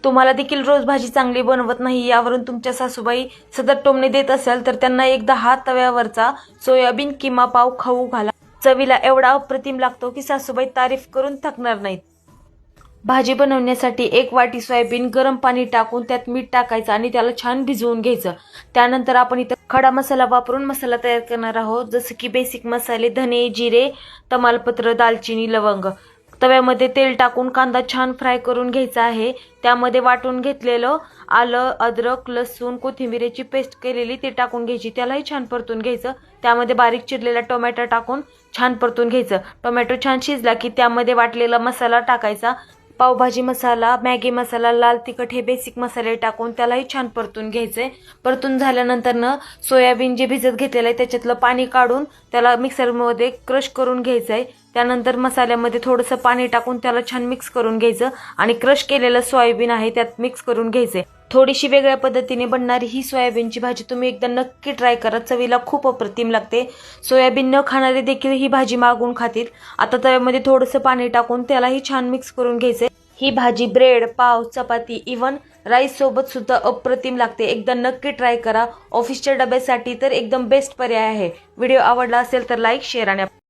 तुम्हाला देखील रोज भाजी चांगली बनवत नाही यावरून तुमच्या सासूबाई सतत टोमणे देत असाल तर त्यांना एकदा हा तव्यावरचा सोयाबीन किमा पाव खाऊ घाला. चवीला एवढा अप्रतिम लागतो की सासूबाई तारीफ करून थकणार नाहीत. भाजी बनवण्यासाठी 1 वाटी सोयाबीन गरम पाणी टाकून त्यात मीठ टाकायचं आणि त्याला छान भिजवून घ्यायचं. त्यानंतर आपण इथं खडा मसाला वापरून मसाला तयार करणार आहोत, जसं की बेसिक मसाले धने, जिरे, तमालपत्र, दालचिनी, लवंग. तव्यामध्ये तेल टाकून कांदा छान फ्राय करून घ्यायचा आहे. त्यामध्ये वाटून घेतलेलं आलं, अद्रक, लसूण, कोथिंबीरची पेस्ट केलेली ते टाकून घ्यायची. त्यालाही छान परतून घ्यायचं. त्यामध्ये बारीक चिरलेला टोमॅटो टाकून छान परतून घ्यायचं. टोमॅटो छान शिजला की त्यामध्ये वाटलेला मसाला टाकायचा. पावभाजी मसाला, मॅगी मसाला, लाल तिखट हे बेसिक मसाले टाकून त्यालाही छान परतून घ्यायचे. परतून झाल्यानंतर सोयाबीन जे भिजत घेतलेलं आहे त्याच्यातलं पाणी काढून त्याला मिक्सरमध्ये क्रश करून घ्यायचं आहे. त्यानंतर मसाल्यामध्ये थोडंसं पाणी टाकून त्याला छान मिक्स करून घ्यायचं आणि क्रश केलेलं सोयाबीन आहे त्यात मिक्स करून घ्यायचे. थोडीशी वेगळ्या पद्धतीने बनणारी ही सोयाबीनची भाजी तुम्ही एकदा नक्की ट्राय करा. चवीला खूप अप्रतिम लागते. सोयाबीन न खाणारे देखील ही भाजी मागून खातील. आता तव्यामध्ये थोडंसं पाणी टाकून त्यालाही छान मिक्स करून घ्यायचे. ही भाजी ब्रेड, पाव, चपाती, इवन राईस सोबत सुद्धा अप्रतिम लागते. एकदा नक्की ट्राय करा. ऑफिसच्या डब्यासाठी तर एकदम बेस्ट पर्याय आहे. व्हिडिओ आवडला असेल तर लाईक, शेअर आणि